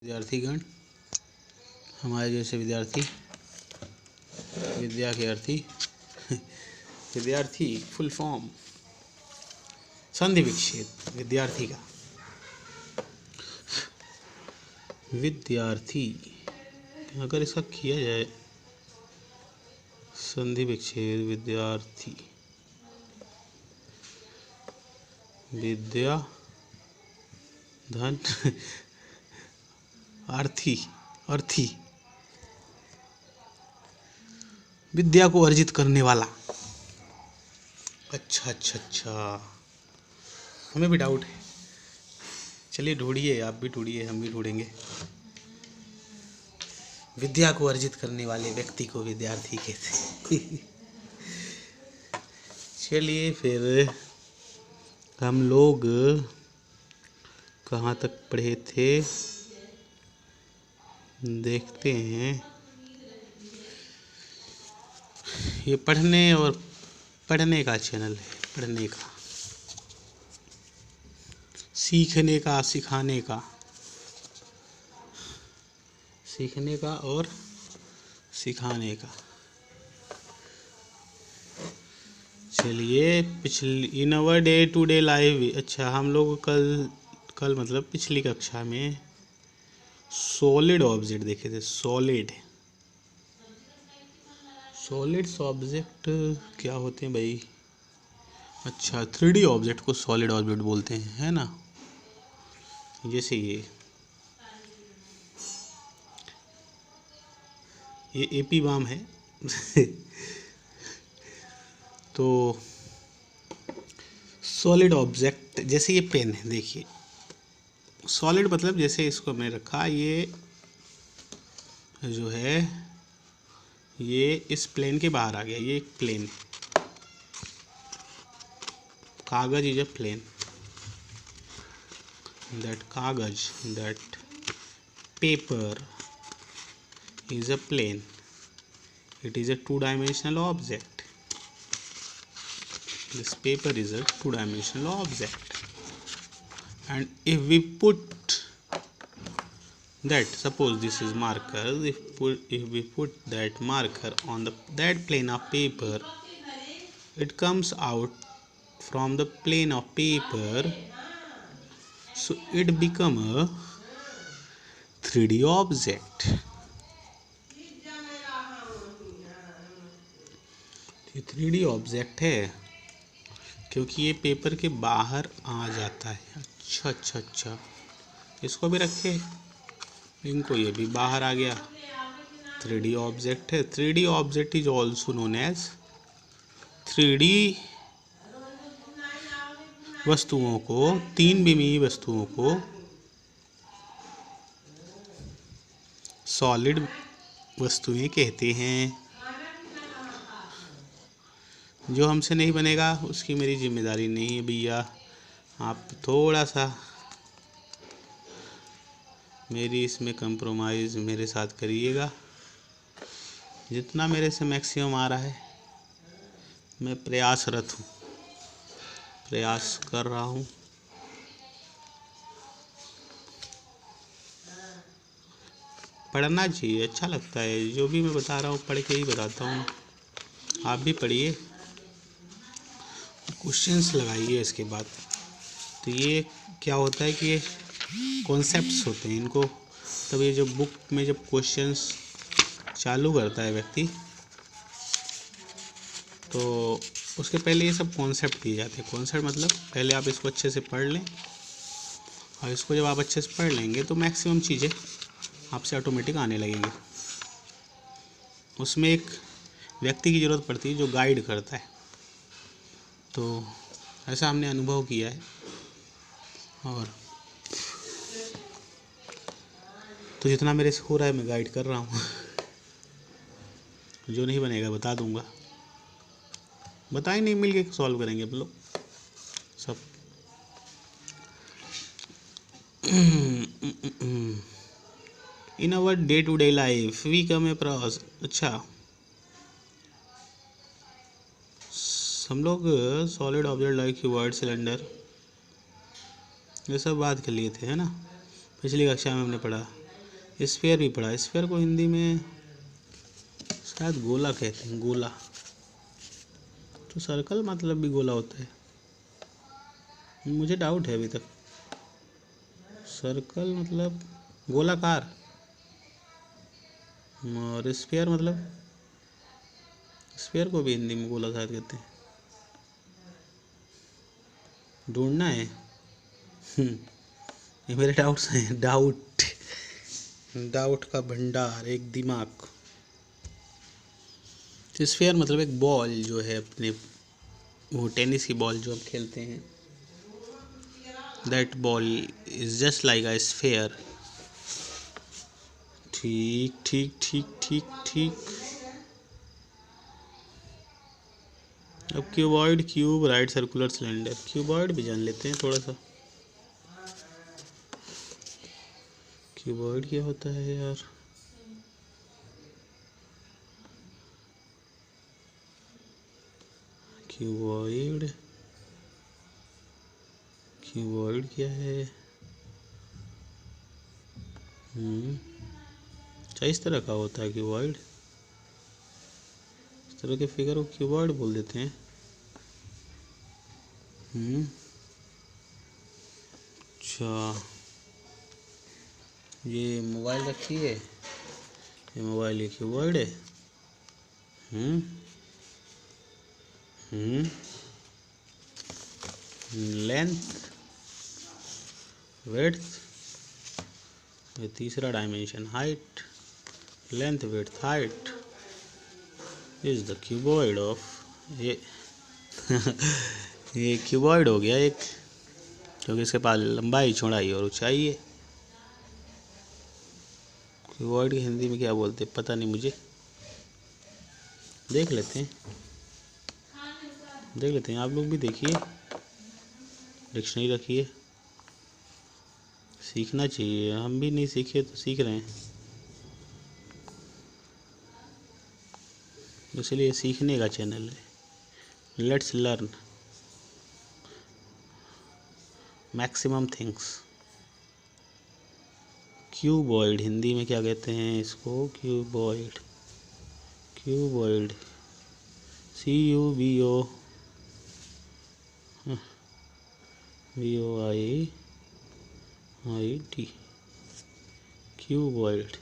विद्यार्थीगण, हमारे जैसे विद्यार्थी, विद्या के अर्थी विद्यार्थी फुल फॉर्म संधि विच्छेद विद्यार्थी का विद्यार्थी। अगर इसका किया जाए संधि विच्छेद विद्यार्थी, विद्या धन अर्थी, अर्थी विद्या को अर्जित करने वाला। अच्छा, हमें भी डाउट है। चलिए ढूंढिए, आप भी ढूंढिए, हम भी ढूंढेंगे। विद्या को अर्जित करने वाले व्यक्ति को विद्यार्थी कहते हैं। चलिए फिर हम लोग कहाँ तक पढ़े थे देखते हैं। ये पढ़ने का चैनल है, पढ़ने का, सीखने का, सिखाने का, सीखने का और सिखाने का। चलिए in our day to day life. अच्छा, हम लोग कल मतलब पिछली कक्षा में सॉलिड ऑब्जेक्ट देखे थे। सॉलिड्स ऑब्जेक्ट क्या होते हैं भाई? अच्छा, 3D ऑब्जेक्ट को सॉलिड ऑब्जेक्ट बोलते हैं, है ना। जैसे ये एपी बाम है। तो सॉलिड ऑब्जेक्ट जैसे ये पेन है, देखिए सॉलिड मतलब जैसे इसको मैंने रखा, ये जो है ये इस प्लेन के बाहर आ गया। ये एक प्लेन, कागज is a plane, that paper is a plane. It is a two-dimensional object. This paper is a two-dimensional object. And if we put that, suppose this is marker, if we put that marker on that plane of paper, it comes out from the plane of paper, so it become a 3D object. ये 3D object है क्योंकि ये paper के बाहर आ जाता है। अच्छा, इसको भी रखे, इनको, ये भी बाहर आ गया, 3D ऑब्जेक्ट है। 3D object is also known as 3D वस्तुओं को, तीन विमीय वस्तुओं को सॉलिड वस्तुएं कहते हैं। जो हमसे नहीं बनेगा उसकी मेरी जिम्मेदारी नहीं है भैया। आप थोड़ा सा मेरी इसमें कंप्रोमाइज़ मेरे साथ करिएगा। जितना मेरे से मैक्सिमम आ रहा है मैं प्रयासरत हूँ, प्रयास कर रहा हूँ। पढ़ना चाहिए, अच्छा लगता है। जो भी मैं बता रहा हूँ पढ़ के ही बताता हूँ। आप भी पढ़िए, क्वेश्चंस लगाइए इसके बाद। तो ये क्या होता है कि ये कॉन्सेप्ट्स होते हैं, इनको तब ये जो बुक में जब क्वेश्चंस चालू करता है व्यक्ति, तो उसके पहले ये सब कॉन्सेप्ट दिए जाते हैं। कॉन्सेप्ट मतलब पहले आप इसको अच्छे से पढ़ लें, और इसको जब आप अच्छे से पढ़ लेंगे तो मैक्सिमम चीज़ें आपसे ऑटोमेटिक आने लगेंगी। उसमें एक व्यक्ति की ज़रूरत पड़ती है जो गाइड करता है। तो ऐसा हमने अनुभव किया है। और तो जितना मेरे से हो रहा है मैं गाइड कर रहा हूँ। जो नहीं बनेगा बता दूंगा, बताएं, नहीं मिल के सॉल्व करेंगे हम लोग सब। In our day to day life we come across. अच्छा, हम लोग solid object like word cylinder ये सब बात कर लिए थे, है ना। पिछली कक्षा में हमने पढ़ा स्फीयर भी पढ़ा। स्फीयर को हिंदी में शायद गोला कहते हैं, गोला। तो सर्कल मतलब भी गोला होता है, मुझे डाउट है अभी तक। सर्कल मतलब गोलाकार, और स्फीयर मतलब, स्फीयर को भी हिंदी में गोला शायद कहते हैं। ढूंढना है। ये मेरे डाउट्स हैं, डाउट, डाउट का भंडार, एक दिमाग। स्फीयर मतलब एक बॉल जो है अपने, वो टेनिस की बॉल जो हम खेलते हैं, that ball is just like a sphere. ठीक ठीक ठीक ठीक ठीक। अब cuboid, cube, right circular cylinder. Cuboid भी जान लेते हैं थोड़ा सा। क्यूबॉइड क्या होता है यार? क्यूबॉइड, क्यूबॉइड क्या है? अच्छा, इस तरह का होता है क्यूबॉइड। इस तरह के फिगर को क्यूबॉइड बोल देते हैं। अच्छा, ये मोबाइल रखी है, ये मोबाइल, ये क्यूबॉइड है। लेंथ, विड्थ, ये तीसरा dimension height, length width height is the cuboid of, ये ये क्यूबॉइड हो गया एक, क्योंकि इसके पास लंबाई, चौड़ाई और ऊंचाई है। क्यूबॉइड की हिंदी में क्या बोलते हैं पता नहीं मुझे, देख लेते हैं, देख लेते हैं। आप लोग भी देखिए, डिक्शनरी रखिए, सीखना चाहिए। हम भी नहीं सीखे तो सीख रहे हैं, इसलिए सीखने का चैनल है। Let's learn maximum things. Cuboid Hindi में क्या कहते हैं इसको? Cuboid, cuboid, CUBO VOID, cuboid.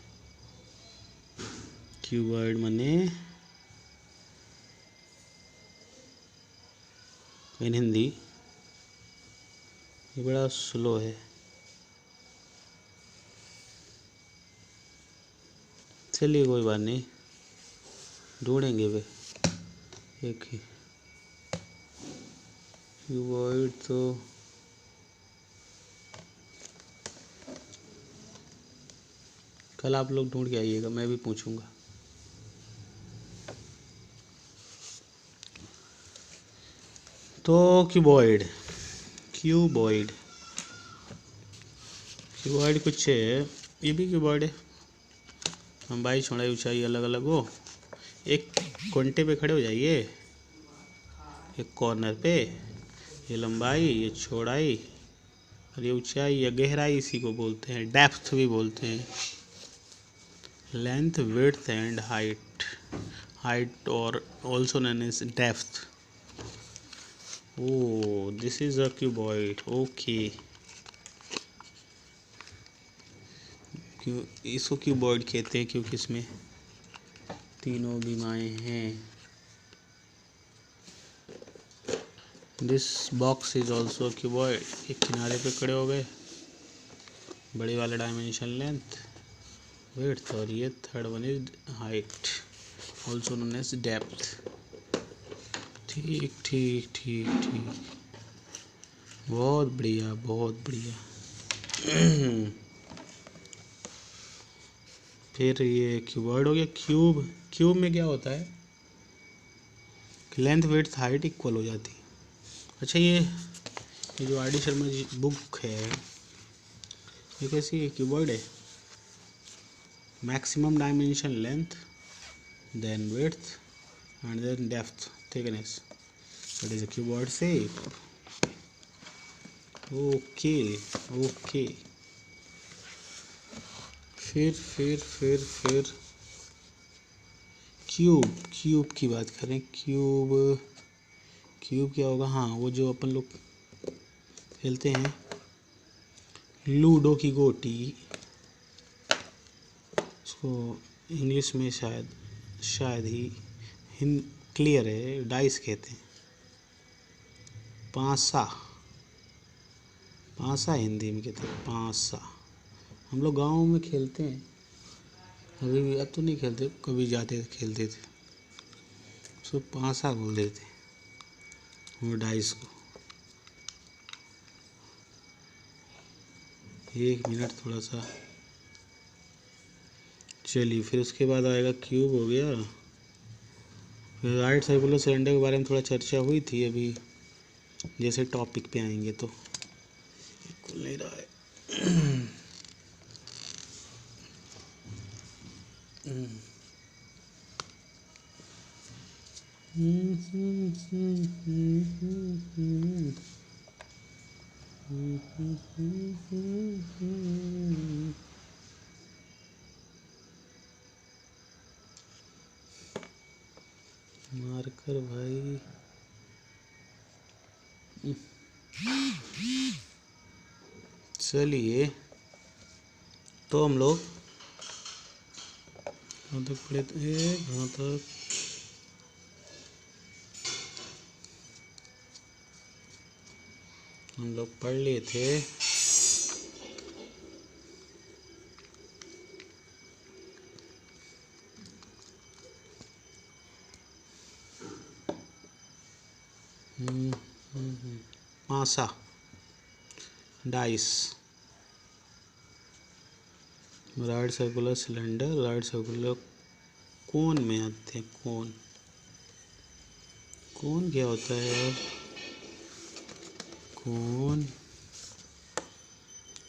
Cuboid माने इन हिंदी, ये बड़ा स्लो है, चलिए कोई बात नहीं, ढूंढेंगे वे एक ही क्यूबॉइड। तो कल आप लोग ढूंढ के आइएगा, मैं भी पूछूंगा। तो क्यूबॉइड, क्यूबॉइड, क्यूबॉइड कुछ है, ये भी क्यूबॉइड है। लंबाई, चौड़ाई, ऊंचाई अलग अलग हो, एक कोने पे खड़े हो जाइए, एक कॉर्नर पे, ये लंबाई, ये चौड़ाई और ये ऊंचाई या गहराई, इसी को बोलते हैं, डेप्थ भी बोलते हैं। Length, width and height, height और also known as depth. Oh this is a cuboid, okay. क्यों इसको क्यूबॉइड कहते हैं? क्योंकि इसमें तीनों बीमाएं हैं। This box is also cuboid. एक किनारे पे खड़े हो गए, बड़े वाला डायमेंशन लेंथ, विड्थ, और ये third one is height, also known as depth. ठीक ठीक ठीक ठीक, बहुत बढ़िया, बहुत बढ़िया। फिर ये क्यूबॉइड हो गया। क्यूब, क्यूब में क्या होता है? लेंथ विड्थ हाइट इक्वल हो जाती है। अच्छा, ये जो RD शर्मा जी बुक है, ये कैसी है? क्यूबॉइड है। Maximum dimension length, then width and then depth, thickness, that is a cuboid shape. Okay okay, फिर क्यूब की बात करें। क्यूब क्या होगा? हाँ, वो जो अपन लोग खेलते हैं लूडो की गोटी, उसको इंग्लिश में शायद ही क्लियर है, डाइस कहते हैं। पांसा हिंदी में कहते हैं, पांसा। हम लोग गाँव में खेलते हैं, अभी भी। अब तो नहीं खेलते, कभी जाते थे खेलते थे, उसको पांसा बोल देते वो डाइस को। 1 मिनट थोड़ा सा चलिए। फिर उसके बाद आएगा क्यूब, हो गया। फिर राइट सर्कुलर सिलेंडर के बारे में थोड़ा चर्चा हुई थी अभी, जैसे टॉपिक पे आएंगे तो। खुल नहीं रहा है। मार्कर भाई, चलिए। तो हम लोग कहाँ तक पढ़े थे? कहाँ तक? हम लोग पढ़ लिए थे पांसा, dice, right circular cylinder, right circular cone में आते हैं। कोन क्या होता है यार? कोन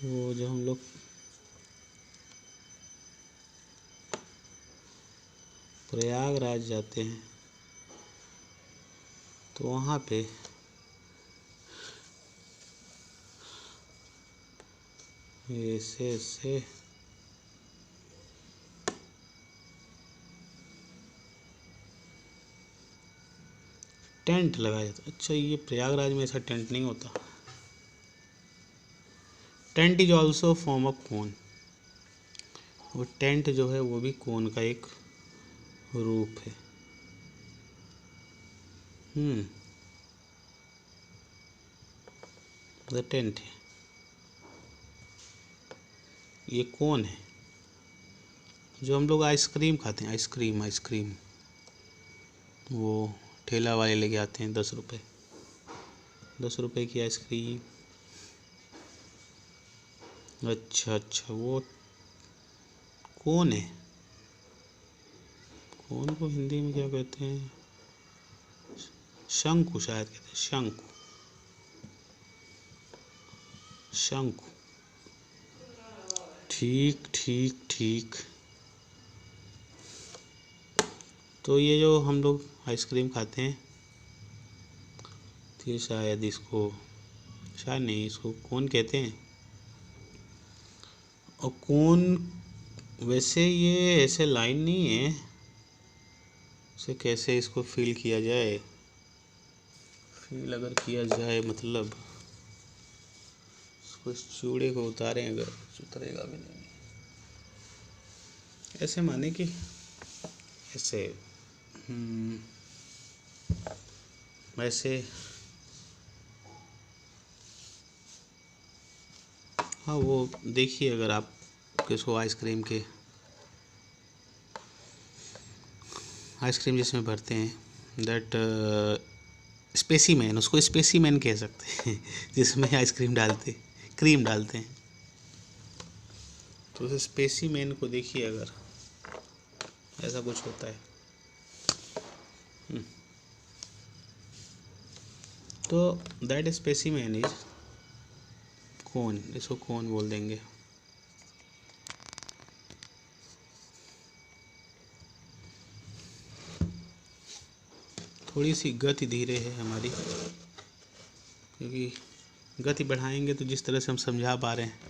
वो जो हम लोग प्रयागराज जाते हैं तो वहाँ पे ऐसे टेंट लगाया जाता है। अच्छा, ये प्रयागराज में ऐसा टेंट नहीं होता। Tent is also form of cone. वो टेंट जो है वो भी कोन का एक रूप है। द टेंट है, ये कोन है। जो हम लोग आइसक्रीम खाते हैं, आइसक्रीम वो ठेला वाले लेके आते हैं 10 रुपए की आइसक्रीम। अच्छा, वो कोन है। कोन को हिंदी में क्या कहते हैं? शंकु शायद कहते हैं, शंकु। ठीक। तो ये जो हम लोग आइसक्रीम खाते हैं, तो शायद नहीं, इसको कोन कहते हैं। और कोन वैसे ये ऐसे लाइन नहीं है, इसे कैसे इसको फील किया जाए? फील अगर किया जाए मतलब इसको, इस चूड़े को उतारें अगर, उतरेगा भी नहीं। ऐसे माने कि ऐसे वैसे। हाँ, वो देखिए, अगर आप किसको आइसक्रीम जिसमें भरते हैं, दैट स्पेसीमैन, उसको स्पेसीमैन कह सकते हैं जिसमें आइसक्रीम क्रीम डालते हैं। तो उस स्पेसीमैन को देखिए, अगर ऐसा कुछ होता है तो दैट स्पेसीमैन इज कोन। इसको कोन बोल देंगे। थोड़ी सी गति धीरे है हमारी, क्योंकि गति बढ़ाएंगे तो जिस तरह से हम समझा पा रहे हैं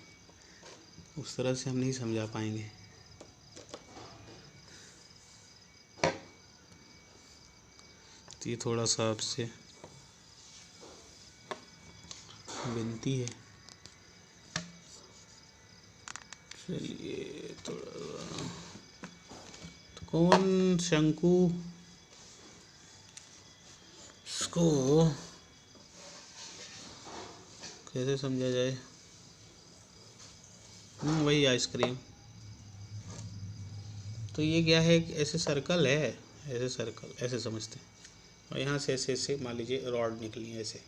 उस तरह से हम नहीं समझा पाएंगे। तो ये थोड़ा सा आपसे विनती है, चलिए थोड़ा। तो कौन शंकु इसको कैसे समझा जाए? वही आइसक्रीम। तो ये क्या है, ऐसे सर्कल है, ऐसे सर्कल ऐसे समझते हैं, और यहाँ से ऐसे ऐसे मान लीजिए रॉड निकली है ऐसे,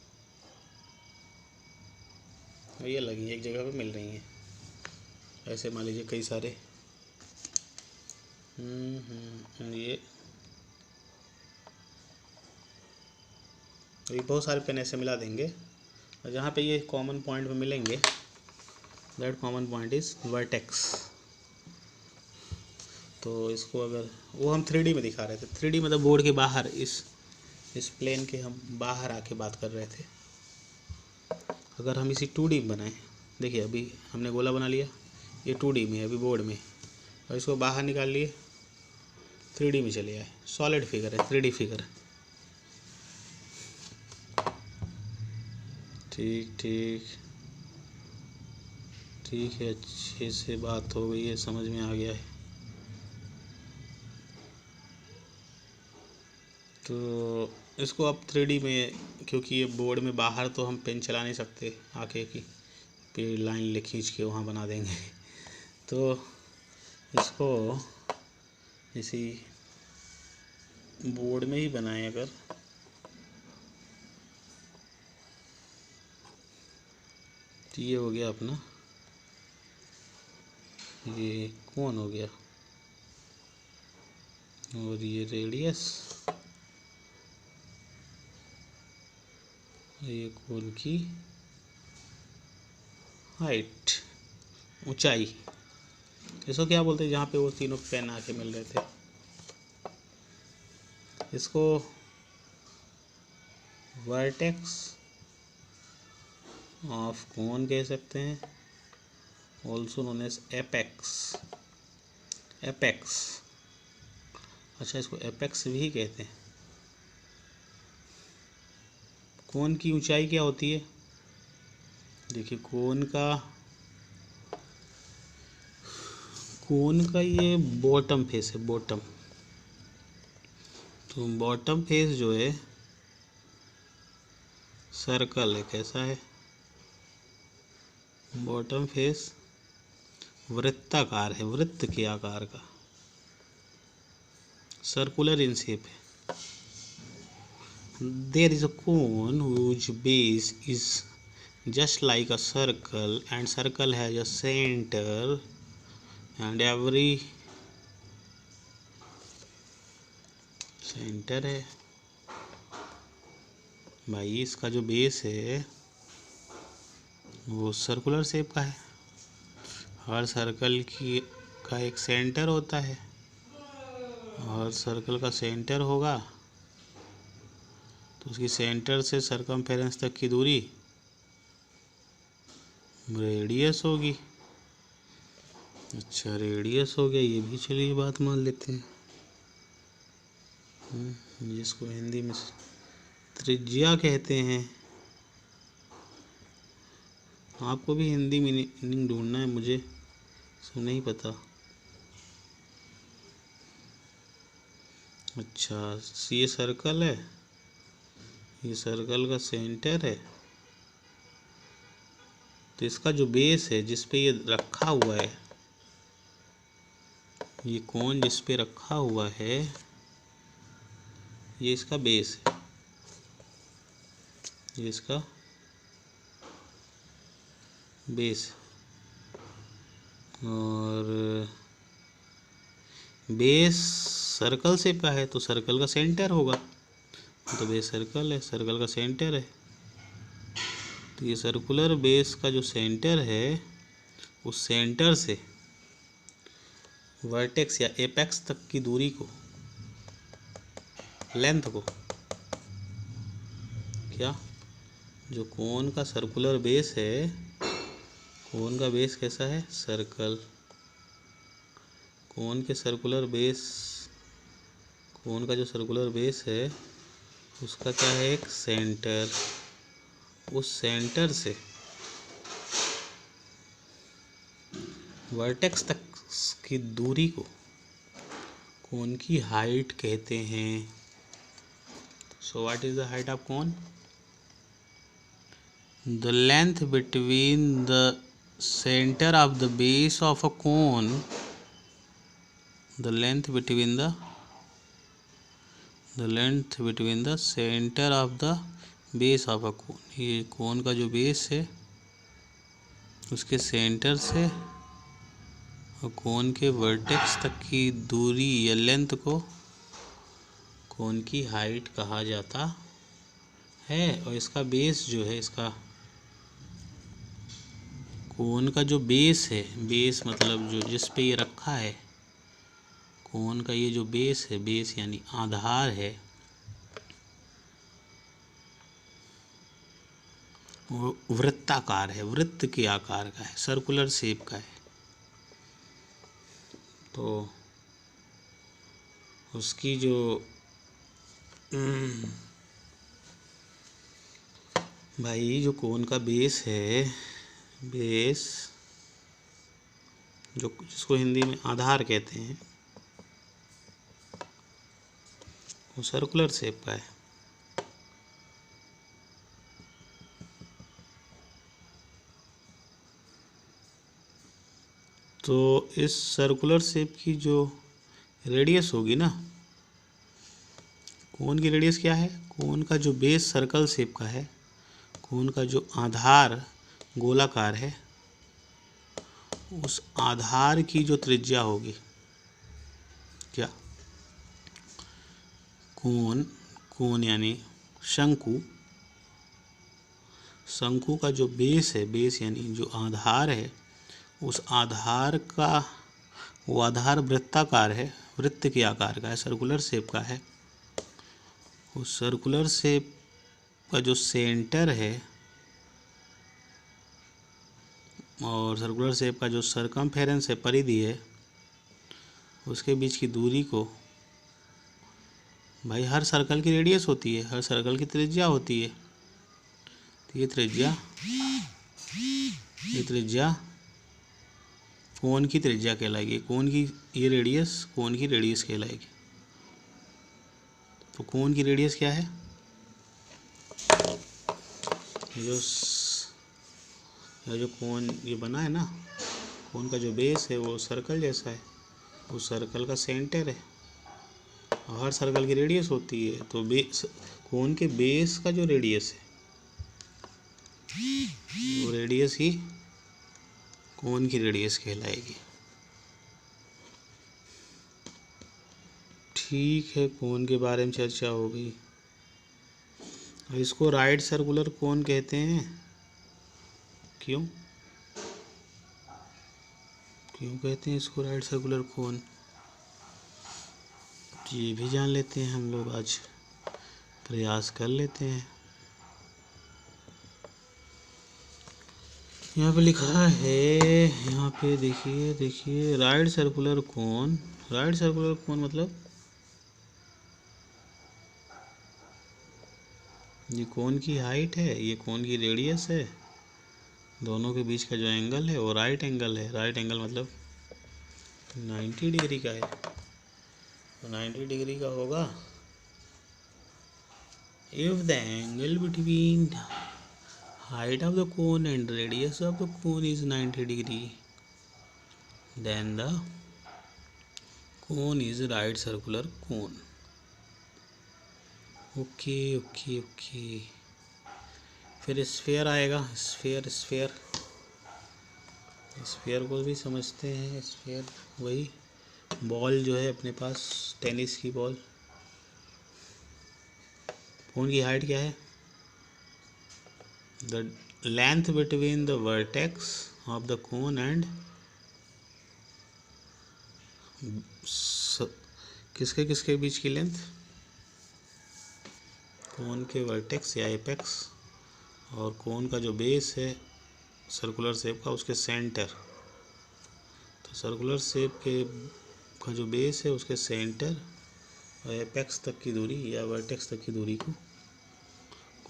और ये लगी एक जगह पे मिल रही हैं ऐसे, मान लीजिए कई सारे। ये बहुत सारे पेन ऐसे मिला देंगे, और जहाँ पे ये कॉमन पॉइंट में मिलेंगे, that common point is vertex. तो इसको अगर वो हम 3D में दिखा रहे थे, 3D मतलब बोर्ड के बाहर, इस प्लेन के हम बाहर आके बात कर रहे थे। अगर हम इसी 2D में बनाएं, देखिए अभी हमने गोला बना लिया, ये 2D में है अभी बोर्ड में, और इसको बाहर निकाल लिए 3D में चले आए, सॉलिड फिगर है, 3D फिगर। ठीक ठीक ठीक है, अच्छे से बात हो गई है, समझ में आ गया है। तो इसको अब 3D में, क्योंकि ये बोर्ड में बाहर तो हम पेन चला नहीं सकते, आके की पे लाइन खींच के वहाँ बना देंगे। तो इसको इसी बोर्ड में ही बनाएं अगर, तो ये हो गया अपना, ये कौन हो गया, और ये रेडियस, ये कोन की हाइट, ऊंचाई, इसको क्या बोलते हैं जहाँ पे वो तीनों पेन आके मिल रहे थे, इसको वर्टेक्स ऑफ कोन कह सकते हैं, also known as apex. Apex, अच्छा इसको एपेक्स भी कहते हैं। कोन की ऊंचाई क्या होती है? देखिए कोन का ये बॉटम फेस है, बॉटम। तो बॉटम फेस जो है सर्कल है, कैसा है? बॉटम फेस वृत्ताकार है, वृत्त के आकार का, सर्कुलर इन शेप है। There is a cone whose base is just like a circle, and circle has a center, and every center है भाई, इसका जो बेस है वो सर्कुलर शेप का है। हर सर्कल का एक सेंटर होता है, और सर्कल का सेंटर होगा तो उसकी सेंटर से सरकमफेरेंस तक की दूरी रेडियस होगी। अच्छा रेडियस हो गया, ये भी चलिए बात मान लेते हैं, जिसको हिंदी में त्रिज्या कहते हैं। आपको भी हिंदी मीनिंग ढूंढना है, मुझे इसको नहीं पता। अच्छा ये सर्कल है, ये सर्कल का सेंटर है, तो इसका जो बेस है जिस पे ये रखा हुआ है, ये कोन जिस पे रखा हुआ है, ये इसका बेस है, ये इसका बेस, और बेस सर्कल से का है तो सर्कल का सेंटर होगा, तो बेस सर्कल है, सर्कल का सेंटर है, तो ये सर्कुलर बेस का जो सेंटर है उस सेंटर से वर्टेक्स या एपेक्स तक की दूरी को, लेंथ को, क्या, जो कोन का सर्कुलर बेस है, कोन का बेस कैसा है? सर्कल। कोन के सर्कुलर बेस, कोन का जो सर्कुलर बेस है उसका क्या है, एक सेंटर, उस सेंटर से वर्टेक्स तक की दूरी को कोन की हाइट कहते हैं। So what is the height of cone? The length between the center of the base of a cone, the length between the center of the base of a cone, ये कोन का जो बेस है उसके centre से और कोन के vertex तक की दूरी या लेंथ को कोन की हाइट कहा जाता है। और इसका बेस जो है, इसका कोन का जो बेस है, बेस मतलब जो जिस पे ये रखा है, कोन का ये जो बेस है, बेस यानी आधार है, वो वृत्ताकार है, वृत्त के आकार का है, सर्कुलर शेप का है। तो उसकी जो भाई जो कोन का बेस है, बेस जो जिसको हिंदी में आधार कहते हैं, वो सर्कुलर शेप का है। तो इस सर्कुलर शेप की जो रेडियस होगी ना, कोन की रेडियस क्या है? कोन का जो बेस सर्कल शेप का है, कोन का जो आधार गोलाकार है, उस आधार की जो त्रिज्या होगी, क्या? कोन यानी शंकु, शंकु का जो बेस है, बेस यानी जो आधार है, उस आधार का, वो आधार वृत्ताकार है, वृत्त के आकार का है, सर्कुलर शेप का है। उस सर्कुलर शेप का जो सेंटर है और सर्कुलर शेप का जो सरकमफेरेंस है, परिधि है, उसके बीच की दूरी को, भाई हर सर्कल की रेडियस होती है, हर सर्कल की त्रिज्या होती है। तो ये त्रिज्या कोन की त्रिज्या कहलाएगी, कोन की ये रेडियस कोन की रेडियस कहलाएगी। तो कोन की रेडियस क्या है? जो कोन ये बना है ना, कोन का जो बेस है वो सर्कल जैसा है, उस सर्कल का सेंटर है और हर सर्कल की रेडियस होती है। तो कोन के बेस का जो रेडियस है, वो रेडियस ही कोन की रेडियस कहलाएगी। ठीक है, कोन के बारे में चर्चा हो गई। इसको राइट सर्कुलर कोन कहते हैं। क्यों कहते हैं इसको राइट सर्कुलर कोन? ये भी जान लेते हैं हम लोग, आज प्रयास कर लेते हैं। यहाँ पे लिखा है, यहाँ पे देखिए राइट सर्कुलर कोन। राइट सर्कुलर कोन मतलब ये कोन की हाइट है, ये कोन की रेडियस है, दोनों के बीच का जो एंगल है वो राइट एंगल है। राइट एंगल मतलब 90 डिग्री का है। तो 90 डिग्री का होगा if the angle between height of the cone and radius of the cone is 90 degree, then the cone is right circular cone. Okay. फिर स्फेयर आएगा, स्फेयर को भी समझते हैं। स्फेयर वही बॉल जो है अपने पास, टेनिस की बॉल। कोन की हाइट क्या है? The length between the vertex of the cone and किसके बीच की लेंथ? कोन के वर्टेक्स या एपेक्स और कोन का जो बेस है सर्कुलर शेप का, उसके सेंटर। तो सर्कुलर शेप का जो बेस है उसके सेंटर और एपेक्स तक की दूरी या वर्टेक्स तक की दूरी को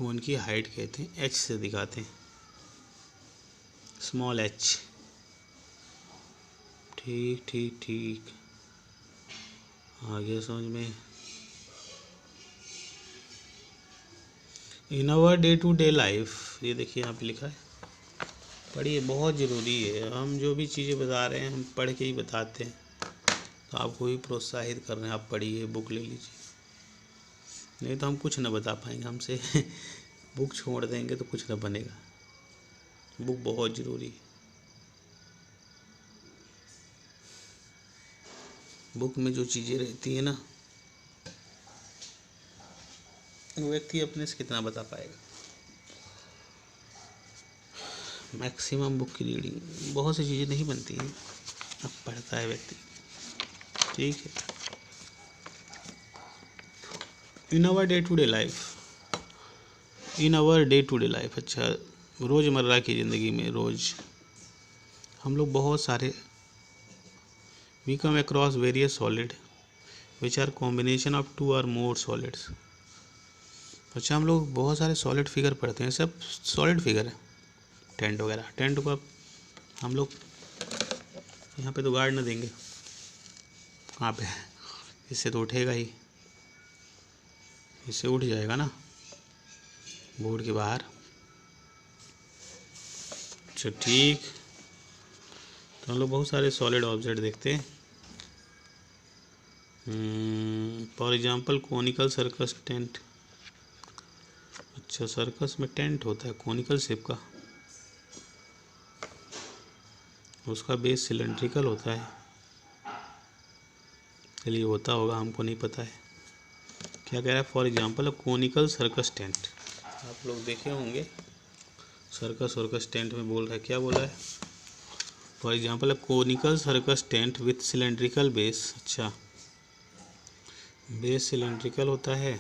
कोन की हाइट कहते हैं, h से दिखाते हैं, स्मॉल h। ठीक ठीक ठीक, आ गया समझ में। In our day to day life, ये देखिए यहाँ पे लिखा है, पढ़िए, बहुत ज़रूरी है। हम जो भी चीज़ें बता रहे हैं हम पढ़ के ही बताते हैं, तो आपको भी प्रोत्साहित कर रहे हैं, आप पढ़िए, बुक ले लीजिए, नहीं तो हम कुछ ना बता पाएंगे हमसे बुक छोड़ देंगे तो कुछ ना बनेगा। बुक बहुत ज़रूरी है। बुक में जो चीज़ें रहती है ना, वो व्यक्ति अपने से कितना बता पाएगा। मैक्सिमम बुक की रीडिंग, बहुत सी चीज़ें नहीं बनती हैं, अब पढ़ता है व्यक्ति। ठीक है। In our day to day life, in our day to day life, अच्छा, रोज़मर्रा की ज़िंदगी में रोज़ हम लोग बहुत सारे, we come across various solid which are combination of two और मोर सॉलिड्स। अच्छा, हम लोग बहुत सारे सॉलिड फिगर पढ़ते हैं, सब सॉलिड फिगर है, टेंट वगैरह। टेंट को अब हम लोग यहाँ पे तो गाड़ ना देंगे, कहाँ पे, इससे तो उठेगा ही, इससे उठ जाएगा ना बोर्ड के बाहर। अच्छा ठीक, तो हम लोग बहुत सारे सॉलिड ऑब्जेक्ट देखते हैं। For example conical circus tent. अच्छा, सर्कस में टेंट होता है कोनिकल शेप का, उसका बेस सिलेंड्रिकल होता है, चलिए होता होगा, हमको नहीं पता है। क्या कह रहा है, for example conical circus tent, आप लोग देखे होंगे, सर्कस वर्कस टेंट में बोल रहा है, क्या बोल रहा है, for example conical circus tent with cylindrical base. अच्छा, बेस सिलेंड्रिकल होता है।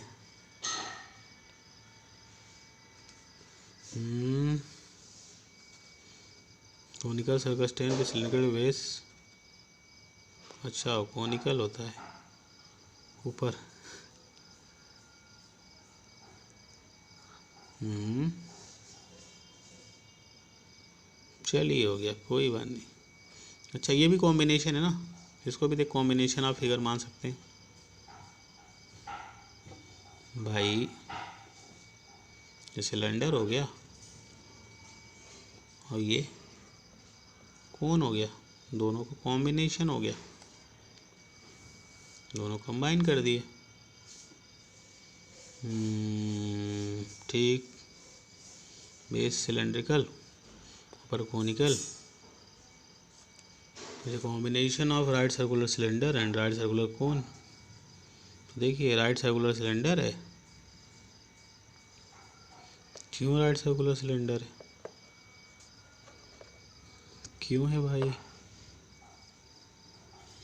Conical circus tent with cylindrical base, अच्छा कोनिकल होता है ऊपर। चलिए हो गया, कोई बात नहीं। अच्छा, ये भी कॉम्बिनेशन है ना, इसको भी देख कॉम्बिनेशन आप फिगर मान सकते हैं भाई। ये सिलेंडर हो गया और ये कौन हो गया, दोनों का कॉम्बिनेशन हो गया, दोनों कंबाइन कर दिए। ठीक, बेस सिलेंड्रिकल, ऊपर conical, combination of right circular cylinder and right circular कोन। तो देखिए राइट सर्कुलर सिलेंडर है, क्यों राइट सर्कुलर सिलेंडर है, क्यों है भाई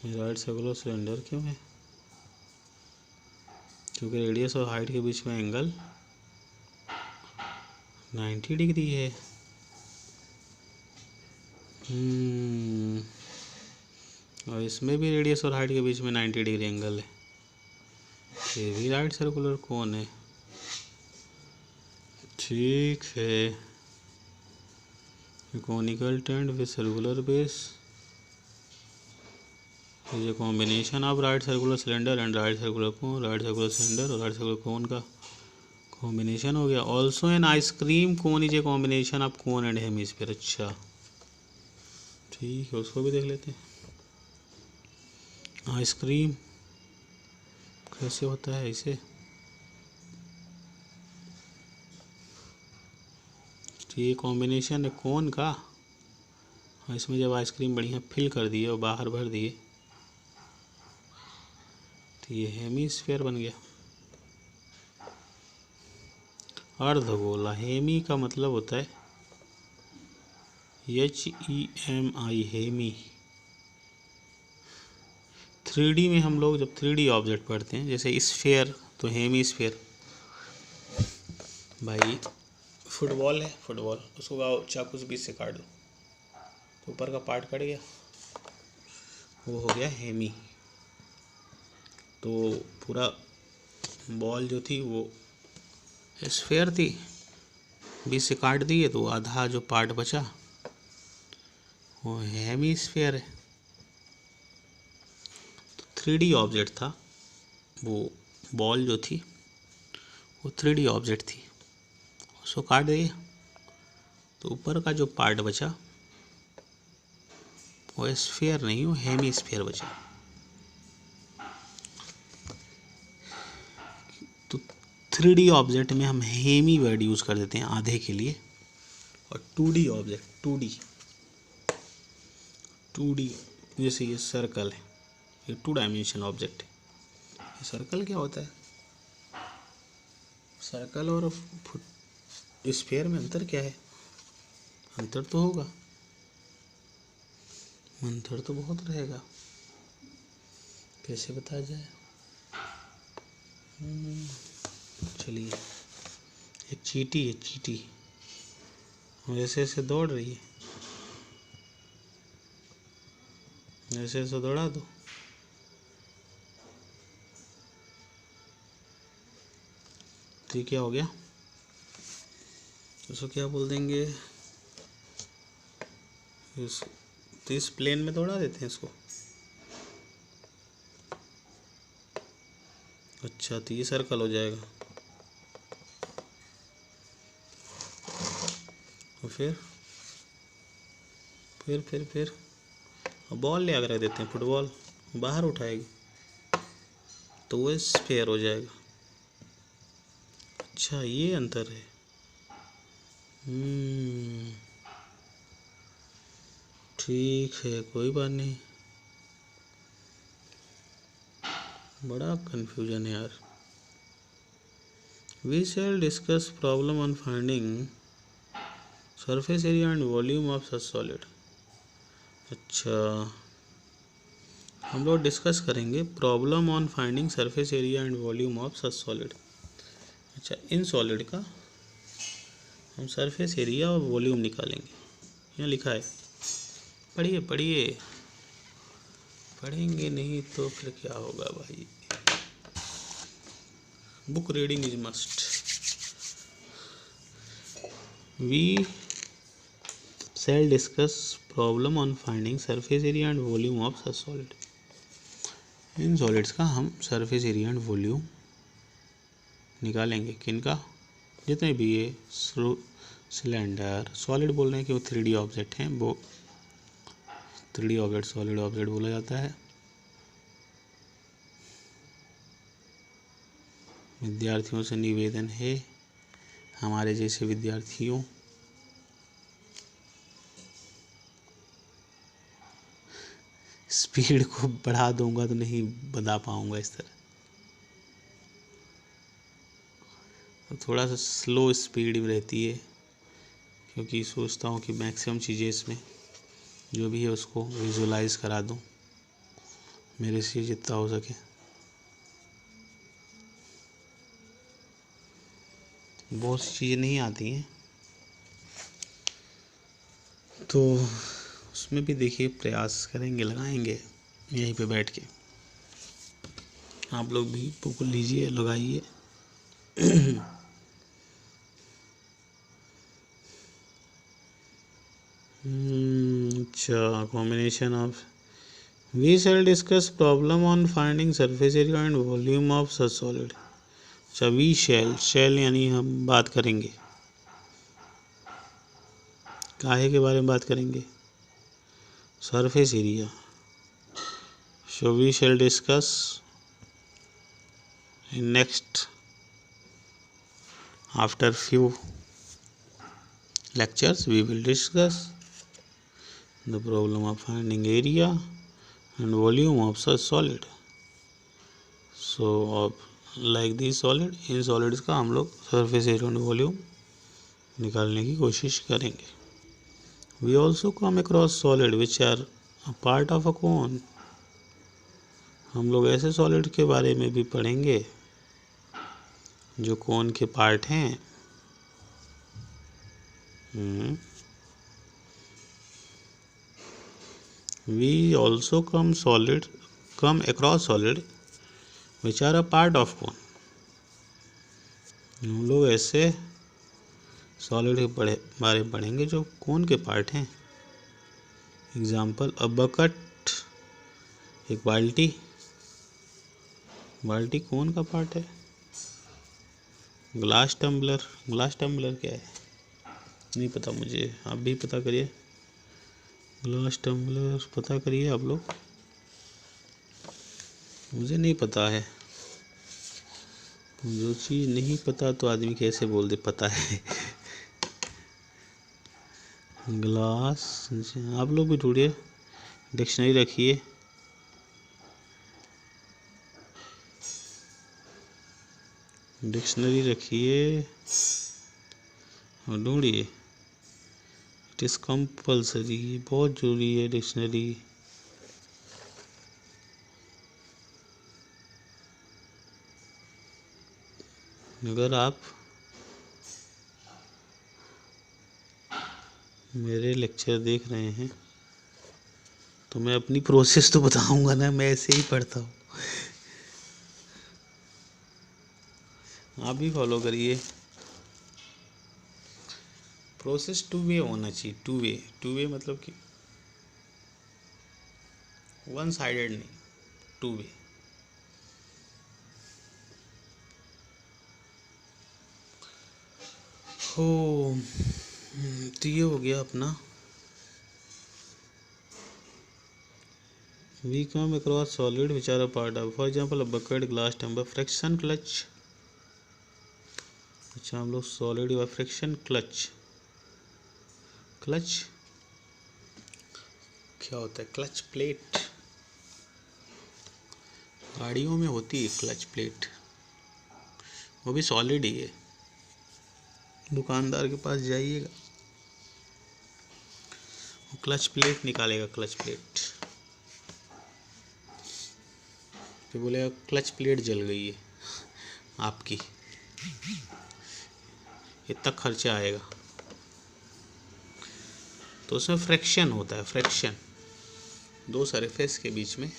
राइट सर्कुलर सिलेंडर क्यों है, क्योंकि रेडियस और हाइट के बीच में एंगल 90 डिग्री है। और इसमें भी रेडियस और हाइट के बीच में 90 डिग्री एंगल है, ये भी राइट सर्कुलर कोन है। ठीक है, conical tent with circular base is a combination of right circular cylinder and right circular cone. Right circular cylinder और राइट सर्कुलर कोन का कॉम्बिनेशन हो गया। Also an ice cream cone is a combination of cone and hemisphere. अच्छा ठीक है, उसको भी देख लेते हैं। आइसक्रीम कैसे होता है, इसे तो ये कॉम्बिनेशन है कोन का, और इसमें जब आइसक्रीम बढ़िया फिल कर दिए और बाहर भर दिए तो ये हेमिस्फीयर बन गया। अर्धगोला, हेमी का मतलब होता है HEMI, हेमी। 3D में हम लोग जब 3D ऑब्जेक्ट पढ़ते हैं, जैसे स्फीयर तो हेमी स्फीयर। भाई फुटबॉल है, फुटबॉल, उसको चाकू से बीच से काट दो तो ऊपर का पार्ट कट गया, वो हो गया हेमी। तो पूरा बॉल जो थी वो स्फेयर थी, 20 से काट दिए तो आधा जो पार्ट बचा वो हेमी स्फेयर है। तो 3D ऑब्जेक्ट था वो, बॉल जो थी वो 3D ऑब्जेक्ट थी, उसको काट दिया तो ऊपर का जो पार्ट बचा वो स्फेयर नहीं, वो हेमी स्फेयर बचा। तो 3D ऑब्जेक्ट में हम हेमी वर्ड यूज़ कर देते हैं आधे के लिए, और 2D ऑब्जेक्ट 2D जैसे ये सर्कल है, ये 2 डायमेंशन ऑब्जेक्ट है। ये सर्कल क्या होता है? सर्कल और स्फेयर में अंतर क्या है? अंतर तो होगा, अंतर तो बहुत रहेगा, कैसे बताया जाए? चलिए, एक चींटी है, चींटी ऐसे ऐसे दौड़ रही है, ऐसे ऐसे दौड़ा दो, तो ये क्या हो गया? उसको क्या बोल देंगे? तो इस प्लेन में दौड़ा देते हैं इसको। अच्छा, तो ये सर्कल हो जाएगा, और फिर बॉल ले आकर रख देते हैं, फुटबॉल बाहर उठाएगी तो वो स्फेयर हो जाएगा। अच्छा, ये अंतर है। ठीक है, कोई बात नहीं, बड़ा कंफ्यूजन है यार। We shall discuss problem on finding surface area and volume of such solid. अच्छा, हम लोग डिस्कस करेंगे problem on finding surface area and volume of such solid. अच्छा, इन सॉलिड का हम सरफेस एरिया और वॉल्यूम निकालेंगे। यहाँ लिखा है, पढ़िए पढ़िए, पढ़ेंगे नहीं तो फिर क्या होगा भाई? Book reading is must. We shall discuss problem on finding surface area and volume of such solid. इन सॉलिड्स का हम सरफेस एरिया एंड वॉल्यूम निकालेंगे। किनका? जितने भी ये सिलेंडर, सॉलिड बोल रहे हैं कि वो 3D ऑब्जेक्ट हैं, वो 3D ऑब्जेक्ट सॉलिड ऑब्जेक्ट बोला जाता है। विद्यार्थियों से निवेदन है, हमारे जैसे विद्यार्थियों स्पीड को बढ़ा दूंगा तो नहीं बता पाऊंगा इस तरह, तो थोड़ा सा स्लो स्पीड में रहती है, क्योंकि सोचता हूँ कि मैक्सिमम चीज़ें इसमें जो भी है उसको विजुलाइज करा दूँ मेरे से जितना हो सके। बहुत सी चीज़ें नहीं आती हैं, तो उसमें भी देखिए प्रयास करेंगे, लगाएंगे यहीं पे बैठ के। आप लोग भी बुक लीजिए, लगाइए। अच्छा, combination of we shall discuss problem on finding surface area and volume of such solid. अच्छा, वी शैल यानी हम बात करेंगे, काहे के बारे में बात करेंगे? Surface area. So we shall discuss in next after few lectures we will discuss the problem of finding area and volume of such solid. So like these solid, in solids का हम लोग surface area and volume निकालने की कोशिश करेंगे। We also come across solid which are a part of a cone. हम लोग ऐसे solid के बारे में भी पढ़ेंगे जो कोन के पार्ट हैं। We also come across solid which are a part of cone. हम लोग ऐसे सॉलिड के बारे में पढ़ेंगे जो कौन के पार्ट हैं। एग्जाम्पल, अ बकेट, एक बाल्टी। बाल्टी कौन का पार्ट है? Glass tumbler. ग्लास टम्बलर क्या है? नहीं पता मुझे, आप भी पता करिए। ग्लास टम्बलर पता करिए आप लोग, मुझे नहीं पता है। जो चीज़ नहीं पता तो आदमी कैसे बोल दे पता है। ग्लास, आप लोग भी ढूंढिए, डिक्शनरी रखिए। डिक्शनरी रखिए और ढूंढिए। इट इज़ कंपल्सरी, बहुत जरूरी है डिक्शनरी। अगर आप मेरे लेक्चर देख रहे हैं तो मैं अपनी प्रोसेस तो बताऊंगा ना, मैं ऐसे ही पढ़ता हूँ, आप भी फॉलो करिए। प्रोसेस टू वे होना चाहिए, टू वे। टू वे मतलब कि वन साइडेड नहीं, टू वे। हो, तो ये हो गया अपना we come across solid which are a part of, for example bucket, glass tumbler, friction clutch. अच्छा, हम लोग सॉलिड या फ्रिक्शन क्लच। क्लच क्या होता है? क्लच प्लेट गाड़ियों में होती है, क्लच प्लेट, वो भी सॉलिड ही है। दुकानदार के पास जाइएगा, वो क्लच प्लेट निकालेगा, क्लच प्लेट, फिर बोलेगा क्लच प्लेट जल गई है आपकी, इतना खर्चा आएगा। तो उसमें फ्रिक्शन होता है, फ्रिक्शन दो सरफेस के बीच में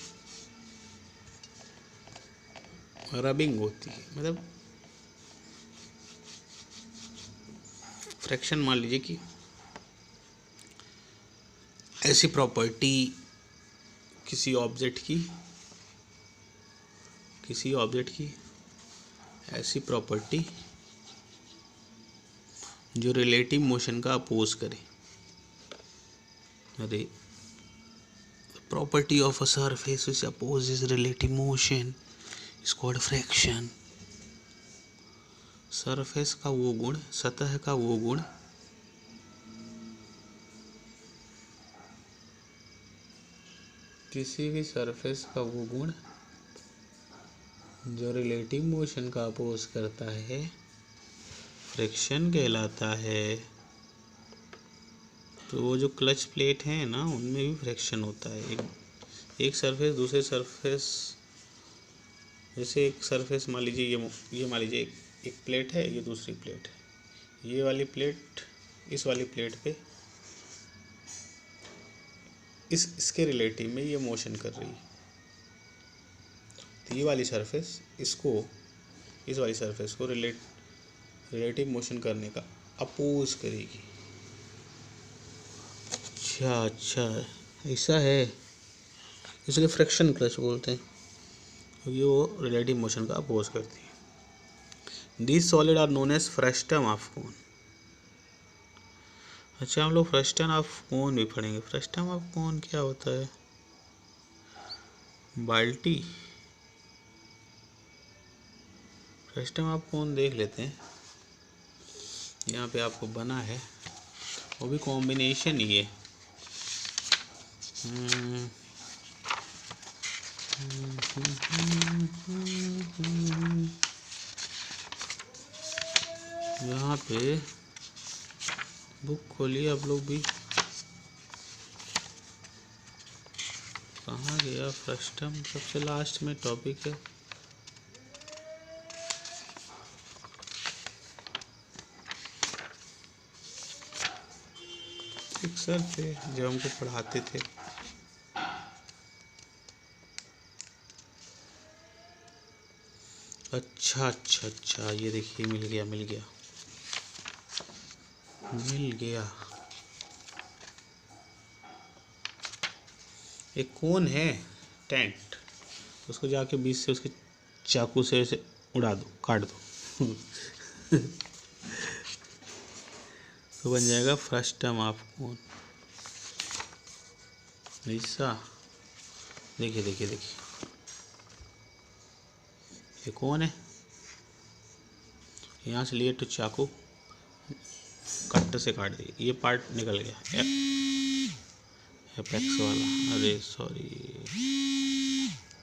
रबिंग होती है। मतलब फ्रिक्शन, मान लीजिए कि ऐसी प्रॉपर्टी किसी ऑब्जेक्ट की ऐसी प्रॉपर्टी जो रिलेटिव मोशन का अपोज करे। अरे, property of a surface which opposes relative motion is called friction. Surface का वो गुण, सतह का वो गुण किसी भी सरफेस का वो गुण जो रिलेटिव मोशन का अपोज करता है, फ्रिक्शन कहलाता है। तो वो जो क्लच प्लेट है ना, उनमें भी फ्रिक्शन होता है। एक सरफेस दूसरे सरफेस, जैसे एक सरफेस मान लीजिए, ये मान लीजिए एक प्लेट है, ये दूसरी प्लेट है। ये वाली प्लेट इस वाली प्लेट पे इसके रिलेटिव में ये मोशन कर रही है। तो ये वाली सरफेस इस वाली सरफेस को रिलेटिव मोशन करने का अपोज करेगी। अच्छा, ऐसा है, इसलिए फ्रिक्शन क्लच बोलते हैं, क्योंकि वो रिलेटिव मोशन का अपोज करती है। These solid are known as frustum of cone. अच्छा, हम लोग फ्रस्टम ऑफ कोन भी पढ़ेंगे। फ्रस्टम ऑफ कोन क्या होता है? बाल्टी। फ्रस्टम ऑफ कोन देख लेते हैं, यहाँ पे आपको बना है, वो भी कॉम्बिनेशन ही है। यहाँ पे बुक खोलिए आप लोग भी। कहाँ गया फ्रस्टम? सबसे लास्ट में टॉपिक है। एक सर थे जो हमको पढ़ाते थे, अच्छा अच्छा अच्छा, ये देखिए मिल गया मिल गया मिल गया। एक कौन है टेंट, उसको जाके बीच से उसके चाकू से ऐसे उड़ा दो, काट दो तो बन जाएगा फर्स्ट टर्म ऑफ कौन। ऐसा देखिए देखिए देखिए, ये कौन है, यहाँ से लिए तो चाकू कट से काट दिए, ये पार्ट निकल गया एपेक्स वाला, अरे सॉरी।